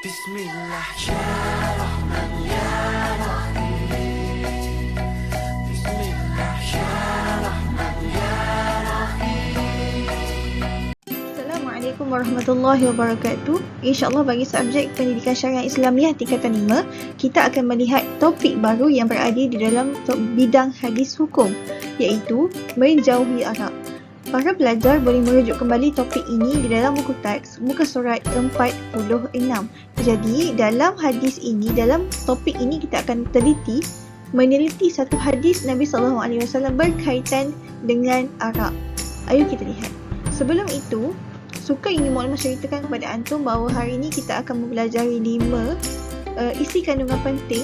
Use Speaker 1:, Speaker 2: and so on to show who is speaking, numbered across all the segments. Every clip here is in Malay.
Speaker 1: Bismillah ya Rahman ya Rahim. Bismillah ya Rahman ya Rahim.
Speaker 2: Assalamualaikum warahmatullahi wabarakatuh. InsyaAllah bagi subjek Pendidikan Syariah Islamiah tingkatan 5, kita akan melihat topik baru yang berada di dalam bidang hadis hukum, iaitu menjauhi arak. Para pelajar boleh merujuk kembali topik ini di dalam buku teks, muka surat 46. Jadi, dalam hadis ini, dalam topik ini kita akan meneliti satu hadis Nabi SAW berkaitan dengan arak. Ayo kita lihat. Sebelum itu, suka ingin maklumat ceritakan kepada antum bahawa hari ini kita akan mempelajari 5 isi kandungan penting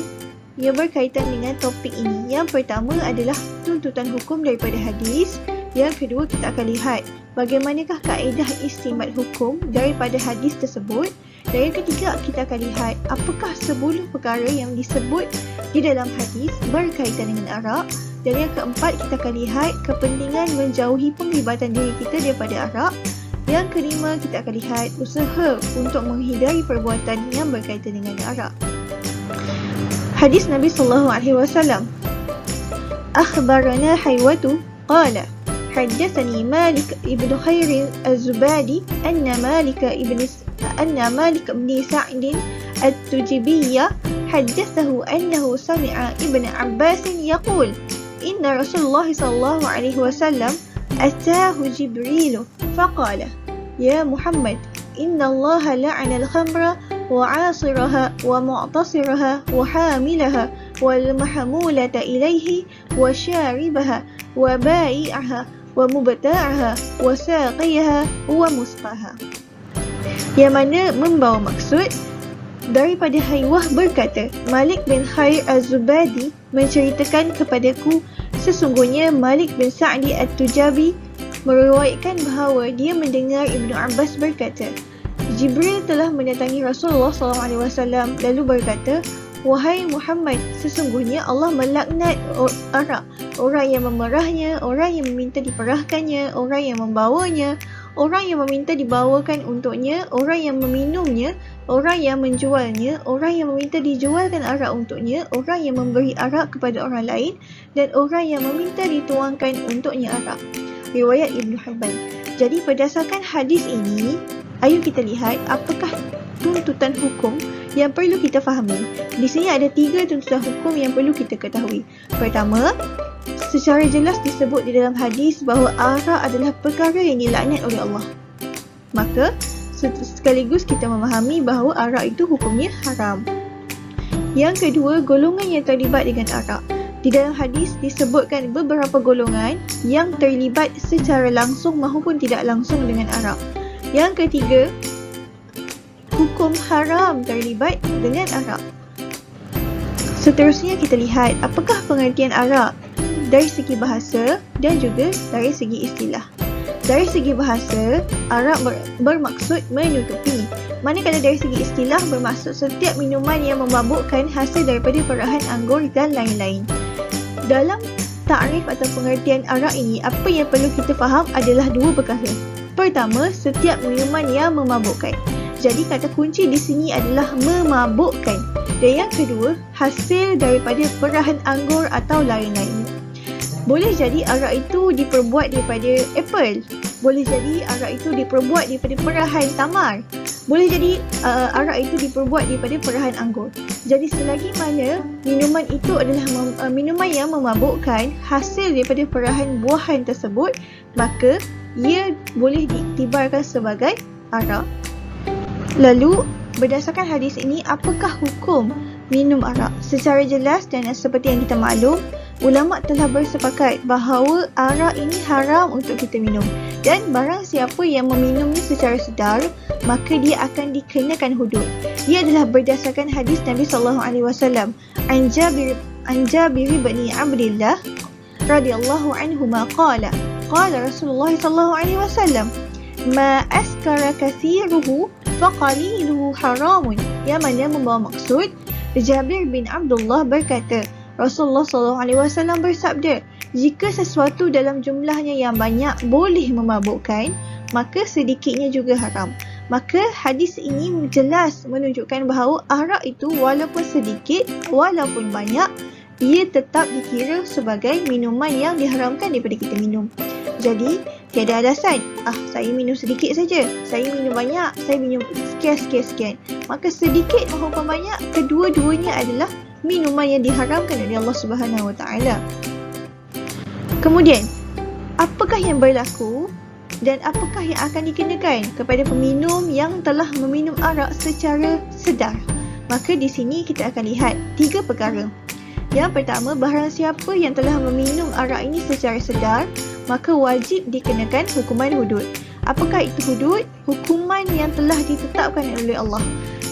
Speaker 2: yang berkaitan dengan topik ini. Yang pertama adalah tuntutan hukum daripada hadis. Yang kedua, kita akan lihat bagaimanakah kaedah istimad hukum daripada hadis tersebut. Dan yang ketiga, kita akan lihat apakah 10 perkara yang disebut di dalam hadis berkaitan dengan arak. Dan yang keempat, kita akan lihat kepentingan menjauhi penglibatan diri kita daripada arak. Yang kelima, kita akan lihat usaha untuk menghindari perbuatan yang berkaitan dengan arak. Hadis Nabi SAW. Akhbarana Haywatu qala حدثني مالك ابن خير الزبادي أن مالك بن سعد التجيبي حدثه أنه سمع ابن عباس يقول إن رسول الله صلى الله عليه وسلم أتاه جبريل فقال يا محمد إن الله لعن الخمر وعاصرها ومعتصرها وحاملها والمحمولة إليه وشاربها وبائعها ومبتاعها وساقيها ومسقاها. Yang mana membawa maksud daripada Haywah berkata, Malik bin Khair Az-Zubadi menceritakan kepadaku sesungguhnya Malik bin Sa'di At-Tujabi meriwayatkan bahawa dia mendengar Ibnu Abbas berkata, Jibril telah mendatangi Rasulullah SAW lalu berkata, wahai Muhammad, sesungguhnya Allah melaknat arak, orang yang memerahnya, orang yang meminta diperahkannya, orang yang membawanya, orang yang meminta dibawakan untuknya, orang yang meminumnya, orang yang menjualnya, orang yang meminta dijualkan arak untuknya, orang yang memberi arak kepada orang lain, dan orang yang meminta dituangkan untuknya arak. Riwayat Ibn Hibban. Jadi berdasarkan hadis ini, ayo kita lihat apakah tuntutan hukum yang perlu kita fahami. Di sini ada 3 tuntutan hukum yang perlu kita ketahui. Pertama, secara jelas disebut di dalam hadis bahawa arak adalah perkara yang dilaknat oleh Allah. Maka, sekaligus kita memahami bahawa arak itu hukumnya haram. Yang kedua, golongan yang terlibat dengan arak. Di dalam hadis disebutkan beberapa golongan yang terlibat secara langsung maupun tidak langsung dengan arak. Yang ketiga, hukum haram terlibat dengan arak. Seterusnya kita lihat apakah pengertian arak dari segi bahasa dan juga dari segi istilah. Dari segi bahasa, arak bermaksud menutupi. Manakala dari segi istilah bermaksud setiap minuman yang memabukkan hasil daripada perahan anggur dan lain-lain. Dalam takrif atau pengertian arak ini, apa yang perlu kita faham adalah 2 perkara. Pertama, setiap minuman yang memabukkan. Jadi kata kunci di sini adalah memabukkan. Dan yang kedua, hasil daripada perahan anggur atau lain-lain. Boleh jadi arak itu diperbuat daripada apple. Boleh jadi arak itu diperbuat daripada perahan tamar. Boleh jadi arak itu diperbuat daripada perahan anggur. Jadi selagi mana minuman itu adalah minuman yang memabukkan hasil daripada perahan buahan tersebut, maka ia boleh diiktibarkan sebagai arak. Lalu, berdasarkan hadis ini, apakah hukum minum arak? Secara jelas dan seperti yang kita maklum, ulama telah bersepakat bahawa arak ini haram untuk kita minum. Dan barang siapa yang meminumnya secara sedar, maka dia akan dikenakan hudud. Ia adalah berdasarkan hadis Nabi SAW. An Jabir bin Abdullah radhiyallahu anhuma qala Rasulullah SAW, ma askara kathiruhu faqaliluhu haramun. Yang mana membawa maksud, Jabir bin Abdullah berkata, Rasulullah SAW bersabda, jika sesuatu dalam jumlahnya yang banyak boleh memabukkan, maka sedikitnya juga haram. Maka hadis ini jelas menunjukkan bahawa arak itu walaupun sedikit, walaupun banyak, ia tetap dikira sebagai minuman yang diharamkan daripada kita minum. Jadi, tiada alasan, saya minum sedikit saja, saya minum banyak, saya minum sekian. Maka sedikit maupun banyak, kedua-duanya adalah minuman yang diharamkan oleh Allah Subhanahu Wa Taala. Kemudian, apakah yang berlaku dan apakah yang akan dikenakan kepada peminum yang telah meminum arak secara sedar? Maka di sini kita akan lihat 3 perkara. Yang pertama, barang siapa yang telah meminum arak ini secara sedar, maka wajib dikenakan hukuman hudud. Apakah itu hudud? Hukuman yang telah ditetapkan oleh Allah.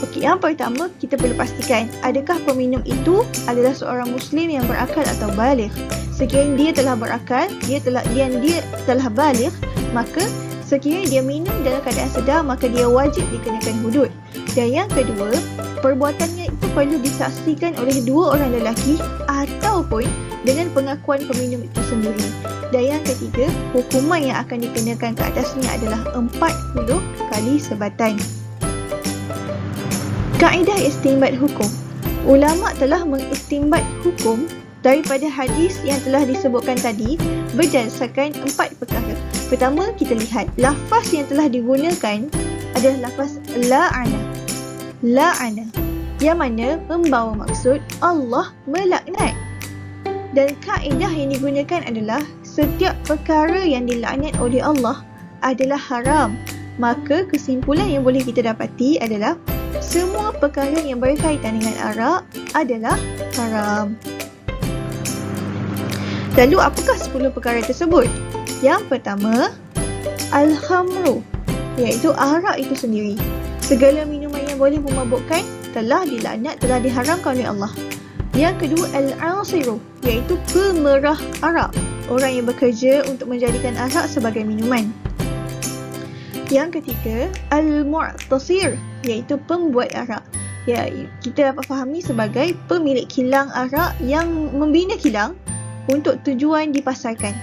Speaker 2: Okey, yang pertama kita perlu pastikan adakah peminum itu adalah seorang Muslim yang berakal atau baligh. Sekiranya dia telah berakal, dia telah baligh, maka sekiranya dia minum dalam keadaan sedar, maka dia wajib dikenakan hudud. Dan yang kedua, perbuatannya itu perlu disaksikan oleh 2 orang lelaki ataupun dengan pengakuan peminum itu sendiri. Dan yang ketiga, hukuman yang akan dikenakan ke atasnya adalah 40 kali sebatan. Kaedah istinbat hukum. Ulama telah mengistinbat hukum daripada hadis yang telah disebutkan tadi berdasarkan 4 perkara. Pertama, kita lihat lafaz yang telah digunakan adalah lafaz la'ana, yang mana membawa maksud Allah melaknat. Dan kaedah yang digunakan adalah setiap perkara yang dilaknat oleh Allah adalah haram. Maka kesimpulan yang boleh kita dapati adalah semua perkara yang berkaitan dengan arak adalah haram. Lalu apakah 10 perkara tersebut? Yang pertama, al-khamru, iaitu arak itu sendiri. Segala minuman yang boleh memabukkan telah dilaknat, telah diharamkan oleh Allah. Yang kedua, al-asiru, iaitu pemerah arak, orang yang bekerja untuk menjadikan arak sebagai minuman. Yang ketiga, al-mu'tasir, iaitu pembuat arak. Ya, kita dapat fahami sebagai pemilik kilang arak yang membina kilang untuk tujuan dipasarkan.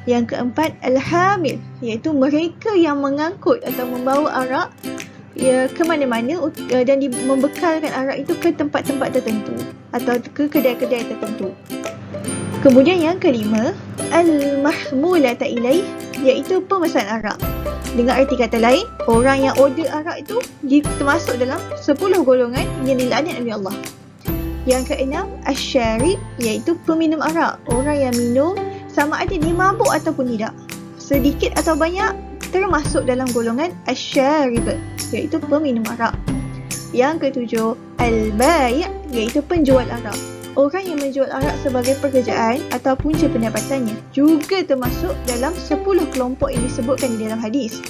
Speaker 2: Yang keempat, al-hamil, iaitu mereka yang mengangkut atau membawa arak ke mana-mana dan membekalkan arak itu ke tempat-tempat tertentu atau ke kedai-kedai tertentu. Kemudian yang kelima, al-mahmulata ilaih, iaitu pemesan arak. Dengan arti kata lain, orang yang order arak itu termasuk dalam 10 golongan yang dilaknat oleh Allah. Yang keenam, asyarib, iaitu peminum arak. Orang yang minum sama ada dia mabuk ataupun tidak, sedikit atau banyak, termasuk dalam golongan asyarib, iaitu peminum arak. Yang ketujuh, al-bai', iaitu penjual arak. Orang yang menjual arak sebagai pekerjaan atau punca pendapatannya juga termasuk dalam 10 kelompok yang disebutkan di dalam hadis.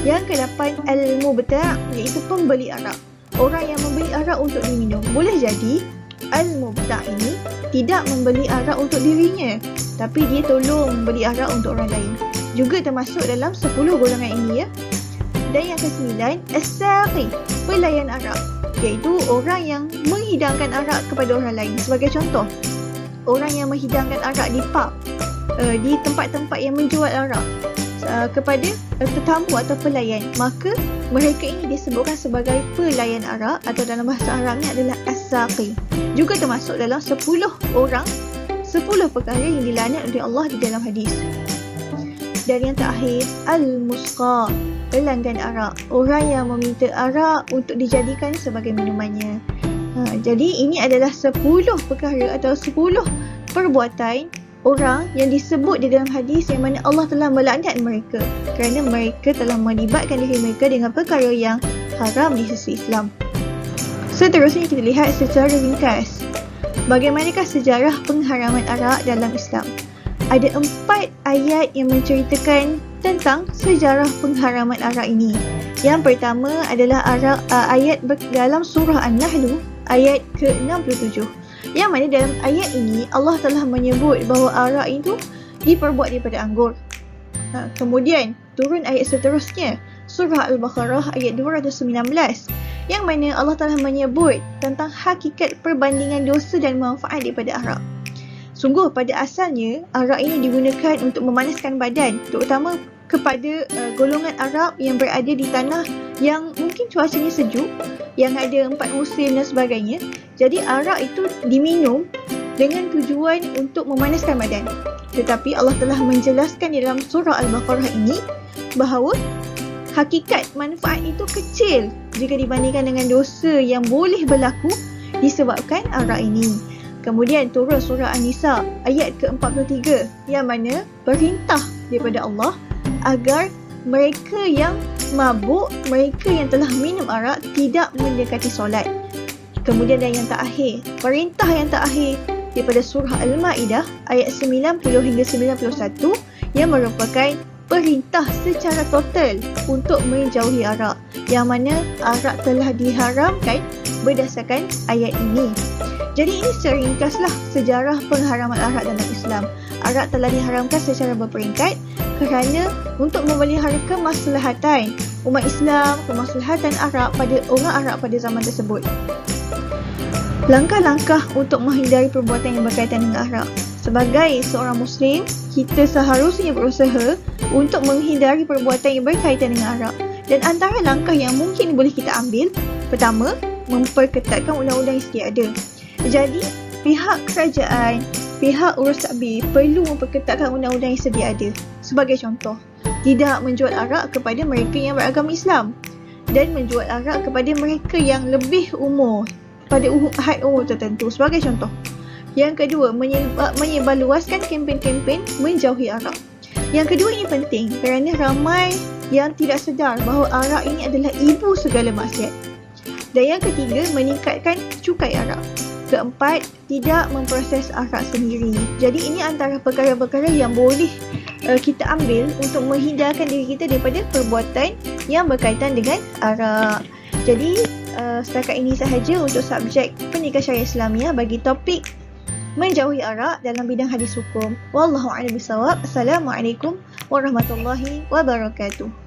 Speaker 2: Yang ke-8, al-mubta', iaitu pembeli arak. Orang yang membeli arak untuk diminum. Boleh jadi al-mubta' ini tidak membeli arak untuk dirinya, tapi dia tolong membeli arak untuk orang lain. Juga termasuk dalam 10 golongan ini, ya. Dan yang ke-9, as-saqi, pelayan arak, iaitu orang yang menghidangkan arak kepada orang lain. Sebagai contoh, orang yang menghidangkan arak di pub, di tempat-tempat yang menjual arak kepada tetamu atau pelayan, maka mereka ini disebutkan sebagai pelayan arak, atau dalam bahasa Arabnya adalah as-saqi. Juga termasuk dalam 10 perkara yang dilaknat oleh Allah di dalam hadis. Dan yang terakhir, al-musqa, pelanggan arak, orang yang meminta arak untuk dijadikan sebagai minumannya. Jadi ini adalah 10 perkara atau 10 perbuatan orang yang disebut di dalam hadis yang mana Allah telah melaknat mereka kerana mereka telah melibatkan diri mereka dengan perkara yang haram di sisi Islam. Seterusnya kita lihat secara ringkas bagaimanakah sejarah pengharaman arak dalam Islam. Ada 4 ayat yang menceritakan tentang sejarah pengharaman arak ini. Yang pertama adalah ayat dalam surah An-Nahl ayat ke-67. Yang mana dalam ayat ini Allah telah menyebut bahawa arak itu diperbuat daripada anggur. Kemudian turun ayat seterusnya, surah Al-Baqarah ayat 219. Yang mana Allah telah menyebut tentang hakikat perbandingan dosa dan manfaat daripada arak. Sungguh pada asalnya arak ini digunakan untuk memanaskan badan, terutama kepada golongan Arab yang berada di tanah yang mungkin cuacanya sejuk, yang ada 4 musim dan sebagainya. Jadi arak itu diminum dengan tujuan untuk memanaskan badan. Tetapi Allah telah menjelaskan di dalam surah Al-Baqarah ini bahawa hakikat manfaat itu kecil jika dibandingkan dengan dosa yang boleh berlaku disebabkan arak ini. Kemudian turun surah An-Nisa ayat ke-43 yang mana perintah daripada Allah agar mereka yang mabuk, mereka yang telah minum arak tidak mendekati solat. Kemudian dan yang terakhir, perintah yang terakhir daripada surah Al-Ma'idah ayat 90 hingga 91 yang merupakan perintah secara total untuk menjauhi arak, yang mana arak telah diharamkan berdasarkan ayat ini. Jadi ini secara ringkaslah sejarah pengharaman arak dalam Islam. Arak telah diharamkan secara berperingkat kerana untuk memelihara kemaslahatan umat Islam, kemaslahatan Arab pada orang Arab pada zaman tersebut. Langkah-langkah untuk menghindari perbuatan yang berkaitan dengan arak. Sebagai seorang Muslim, kita seharusnya berusaha untuk menghindari perbuatan yang berkaitan dengan arak. Dan antara langkah yang mungkin boleh kita ambil, pertama, memperketatkan undang-undang yang sedia ada. Jadi, pihak kerajaan, pihak urus takbir perlu memperketatkan undang-undang yang sedia ada. Sebagai contoh, tidak menjual arak kepada mereka yang beragama Islam dan menjual arak kepada mereka yang lebih umur, pada had umur tertentu. Sebagai contoh. Yang kedua, menyebarluaskan kempen-kempen menjauhi arak. Yang kedua ini penting kerana ramai yang tidak sedar bahawa arak ini adalah ibu segala maksiat. Dan yang ketiga, meningkatkan cukai arak. Keempat, tidak memproses arak sendiri. Jadi ini antara perkara-perkara yang boleh kita ambil untuk menghindarkan diri kita daripada perbuatan yang berkaitan dengan arak. Jadi setakat ini sahaja untuk subjek pendidikan syariah Islamiah bagi topik menjauhi arak dalam bidang hadis hukum. Wallahu a'lam bishawab. Assalamualaikum warahmatullahi wabarakatuh.